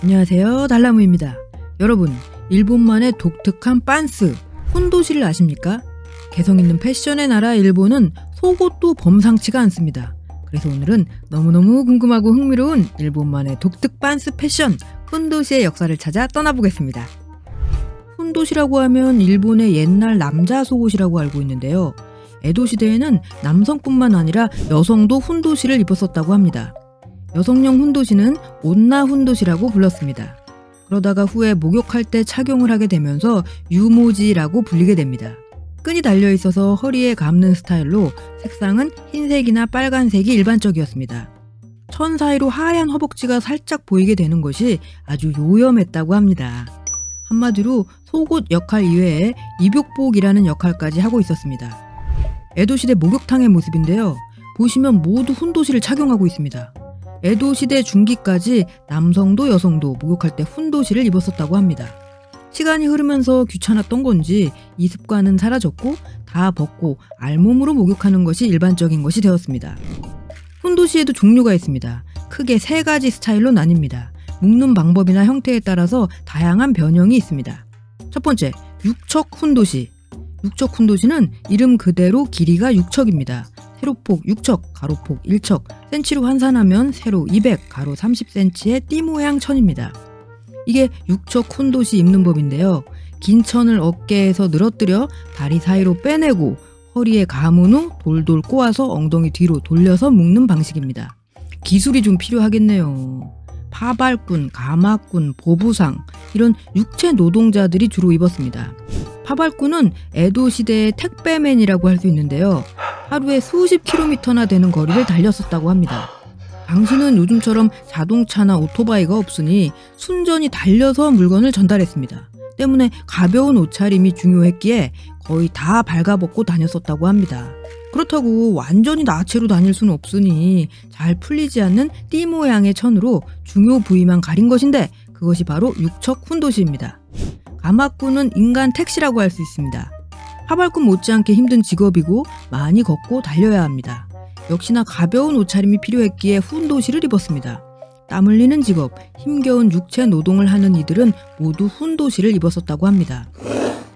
안녕하세요, 달나무입니다. 여러분, 일본만의 독특한 빤스, 훈도시를 아십니까? 개성있는 패션의 나라 일본은 속옷도 범상치가 않습니다. 그래서 오늘은 너무너무 궁금하고 흥미로운 일본만의 독특 빤스 패션, 훈도시의 역사를 찾아 떠나보겠습니다. 훈도시라고 하면 일본의 옛날 남자 속옷이라고 알고 있는데요. 에도 시대에는 남성뿐만 아니라 여성도 훈도시를 입었었다고 합니다. 여성용 훈도시는 온나 훈도시라고 불렀습니다. 그러다가 후에 목욕할 때 착용을 하게 되면서 유모지라고 불리게 됩니다. 끈이 달려있어서 허리에 감는 스타일로 색상은 흰색이나 빨간색이 일반적이었습니다. 천 사이로 하얀 허벅지가 살짝 보이게 되는 것이 아주 요염했다고 합니다. 한마디로 속옷 역할 이외에 입욕복이라는 역할까지 하고 있었습니다. 에도시대 목욕탕의 모습인데요. 보시면 모두 훈도시를 착용하고 있습니다. 에도시대 중기까지 남성도 여성도 목욕할 때 훈도시를 입었었다고 합니다. 시간이 흐르면서 귀찮았던 건지 이 습관은 사라졌고 다 벗고 알몸으로 목욕하는 것이 일반적인 것이 되었습니다. 훈도시에도 종류가 있습니다. 크게 3가지 스타일로 나뉩니다. 묶는 방법이나 형태에 따라서 다양한 변형이 있습니다. 첫 번째, 육척 훈도시. 육척 훈도시는 이름 그대로 길이가 6척입니다. 세로폭 6척, 가로폭 1척, 센치로 환산하면 세로 200, 가로 30cm의 띠 모양 천입니다. 이게 육척 훈도시 입는 법인데요. 긴 천을 어깨에서 늘어뜨려 다리 사이로 빼내고 허리에 감은 후 돌돌 꼬아서 엉덩이 뒤로 돌려서 묶는 방식입니다. 기술이 좀 필요하겠네요. 파발꾼, 가마꾼, 보부상 이런 육체 노동자들이 주로 입었습니다. 파발꾼은 에도 시대의 택배맨이라고 할 수 있는데요. 하루에 수십 킬로미터나 되는 거리를 달렸었다고 합니다. 당시는 요즘처럼 자동차나 오토바이가 없으니 순전히 달려서 물건을 전달했습니다. 때문에 가벼운 옷차림이 중요했기에 거의 다 발가벗고 다녔었다고 합니다. 그렇다고 완전히 나체로 다닐 수는 없으니 잘 풀리지 않는 띠 모양의 천으로 중요 부위만 가린 것인데 그것이 바로 육척 훈도시입니다. 가마꾼은 인간 택시라고 할 수 있습니다. 파발꾼 못지않게 힘든 직업이고 많이 걷고 달려야 합니다. 역시나 가벼운 옷차림이 필요했기에 훈도시를 입었습니다. 땀 흘리는 직업, 힘겨운 육체 노동을 하는 이들은 모두 훈도시를 입었었다고 합니다.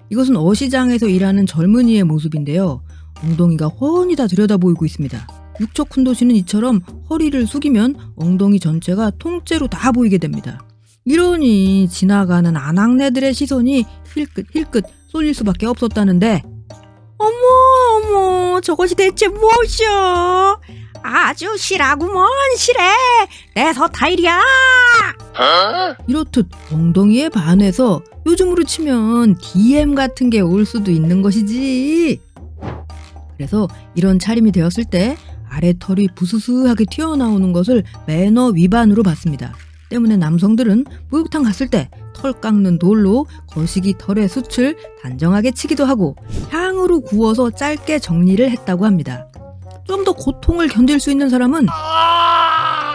이것은 어시장에서 일하는 젊은이의 모습인데요. 엉덩이가 훤히 다 들여다 보이고 있습니다. 육척 훈도시는 이처럼 허리를 숙이면 엉덩이 전체가 통째로 다 보이게 됩니다. 이러니 지나가는 아낙네들의 시선이 힐끗 쏠릴 수밖에 없었다는데, 어머 저것이 대체 무엇이여? 아주 실하구먼 실해. 내 서타일이야. 이렇듯 엉덩이에 반해서 요즘으로 치면 DM 같은 게 올 수도 있는 것이지. 그래서 이런 차림이 되었을 때 아래 털이 부스스하게 튀어나오는 것을 매너 위반으로 봤습니다. 때문에 남성들은 목욕탕 갔을 때 털 깎는 돌로 거시기 털의 숱을 단정하게 치기도 하고 향으로 구워서 짧게 정리를 했다고 합니다. 좀 더 고통을 견딜 수 있는 사람은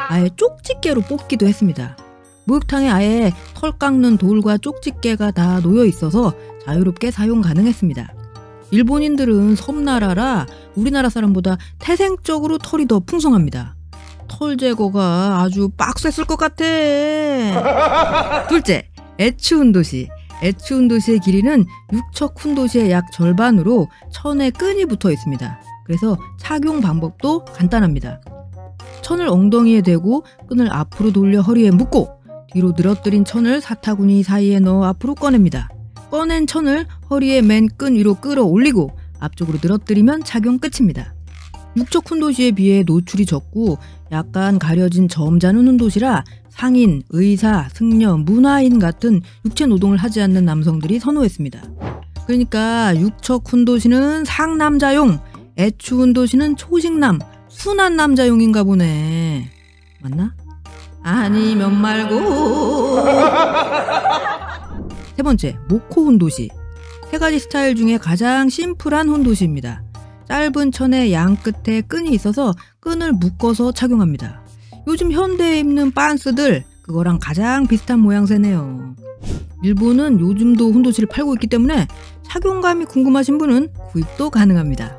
아예 쪽집게로 뽑기도 했습니다. 목욕탕에 아예 털 깎는 돌과 쪽집게가 다 놓여 있어서 자유롭게 사용 가능했습니다. 일본인들은 섬나라라 우리나라 사람보다 태생적으로 털이 더 풍성합니다. 털 제거가 아주 빡셌을 것 같아. 둘째, 에츠 훈도시. 에츠 훈도시의 길이는 육척 훈도시의 약 절반으로 천에 끈이 붙어 있습니다. 그래서 착용 방법도 간단합니다. 천을 엉덩이에 대고 끈을 앞으로 돌려 허리에 묶고 뒤로 늘어뜨린 천을 사타구니 사이에 넣어 앞으로 꺼냅니다. 꺼낸 천을 허리에 맨 끈 위로 끌어올리고 앞쪽으로 늘어뜨리면 착용 끝입니다. 육척 훈도시에 비해 노출이 적고 약간 가려진 점잖은 훈도시라 상인, 의사, 승려, 문화인 같은 육체 노동을 하지 않는 남성들이 선호했습니다. 그러니까 육척 훈도시는 상남자용, 에츠 훈도시는 초식남, 순한 남자용인가 보네. 맞나? 아니면 말고. 세 번째, 모코 훈도시. 3가지 스타일 중에 가장 심플한 훈도시입니다. 짧은 천에 양 끝에 끈이 있어서 끈을 묶어서 착용합니다. 요즘 현대에 입는 빤스들 그거랑 가장 비슷한 모양새네요. 일본은 요즘도 훈도시를 팔고 있기 때문에 착용감이 궁금하신 분은 구입도 가능합니다.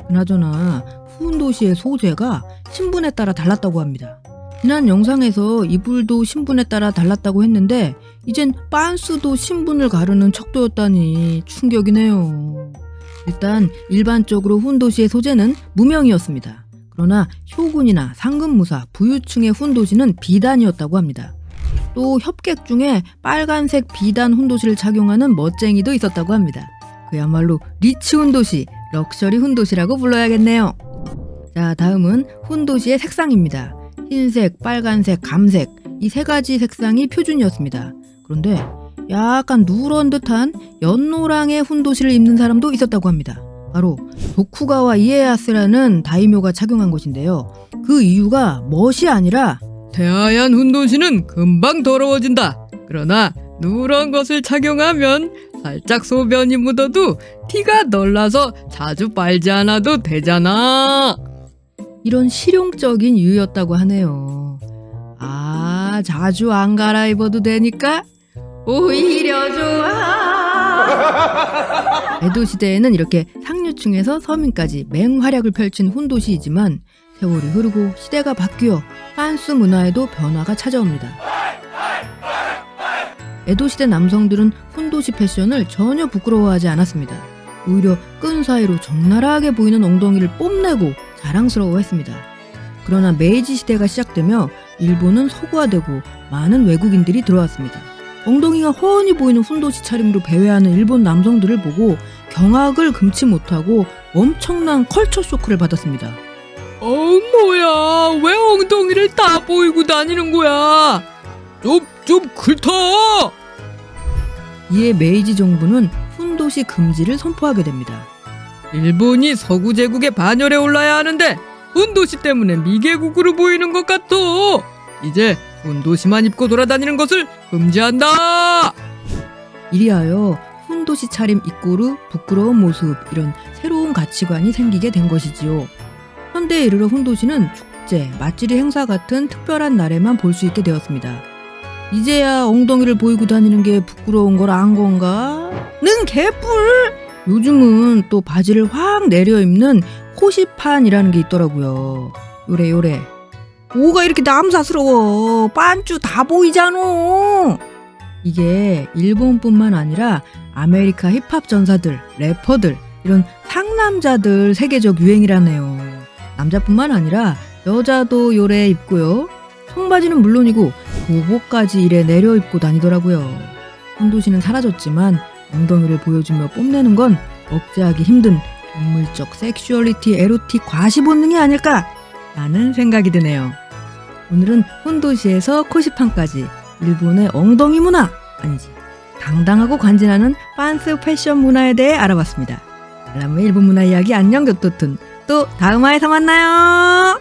그나저나 훈도시의 소재가 신분에 따라 달랐다고 합니다. 지난 영상에서 이불도 신분에 따라 달랐다고 했는데 이젠 빤스도 신분을 가르는 척도였다니 충격이네요. 일단 일반적으로 훈도시의 소재는 무명이었습니다. 그러나 쇼군이나 상급무사, 부유층의 훈도시는 비단이었다고 합니다. 또 협객 중에 빨간색 비단 훈도시를 착용하는 멋쟁이도 있었다고 합니다. 그야말로 리치 훈도시, 럭셔리 훈도시라고 불러야겠네요. 자, 다음은 훈도시의 색상입니다. 흰색, 빨간색, 감색 이 세 가지 색상이 표준이었습니다. 그런데 약간 누런 듯한 연노랑의 훈도시를 입는 사람도 있었다고 합니다. 바로 도쿠가와 이에야스라는 다이묘가 착용한 것인데요. 그 이유가 멋이 아니라 새하얀 훈도시는 금방 더러워진다. 그러나 누런 것을 착용하면 살짝 소변이 묻어도 티가 덜 나서 자주 빨지 않아도 되잖아. 이런 실용적인 이유였다고 하네요. 아, 자주 안 갈아입어도 되니까 오히려 좋아. 에도 시대에는 이렇게 상류층에서 서민까지 맹활약을 펼친 훈도시이지만 세월이 흐르고 시대가 바뀌어 빤스 문화에도 변화가 찾아옵니다. 에도 시대 남성들은 훈도시 패션을 전혀 부끄러워하지 않았습니다. 오히려 끈 사이로 적나라하게 보이는 엉덩이를 뽐내고 자랑스러워했습니다. 그러나 메이지 시대가 시작되며 일본은 서구화되고 많은 외국인들이 들어왔습니다. 엉덩이가 훤히 보이는 훈도시 차림으로 배회하는 일본 남성들을 보고 경악을 금치 못하고 엄청난 컬처 쇼크를 받았습니다. 뭐야, 왜 엉덩이를 다 보이고 다니는 거야? 좀 긁터! 이에 메이지 정부는 훈도시 금지를 선포하게 됩니다. 일본이 서구 제국의 반열에 올라야 하는데 훈도시 때문에 미개국으로 보이는 것 같아. 이제 훈도시만 입고 돌아다니는 것을 금지한다. 이리하여 훈도시 차림 이꼬르 부끄러운 모습, 이런 새로운 가치관이 생기게 된 것이지요. 현대에 이르러 훈도시는 축제, 맞지리 행사 같은 특별한 날에만 볼 수 있게 되었습니다. 이제야 엉덩이를 보이고 다니는 게 부끄러운 걸 안 건가? 는 개뿔! 요즘은 또 바지를 확 내려 입는 코시판이라는 게 있더라고요. 요래. 뭐가 이렇게 남사스러워. 빤쭈 다 보이잖아. 이게 일본뿐만 아니라 아메리카 힙합 전사들, 래퍼들, 이런 상남자들 세계적 유행이라네요. 남자뿐만 아니라 여자도 요래 입고요. 청바지는 물론이고 보복까지 이래 내려 입고 다니더라고요. 훈도시는 사라졌지만 엉덩이를 보여주며 뽐내는 건 억제하기 힘든 동물적 섹슈얼리티 에로틱 과시 본능이 아닐까 라는 생각이 드네요. 오늘은 훈도시에서 코시판까지 일본의 엉덩이 문화, 아니지, 당당하고 간지나는 빤스 패션 문화에 대해 알아봤습니다. 알람의 일본 문화 이야기 안녕 격도툰, 또 다음 화에서 만나요.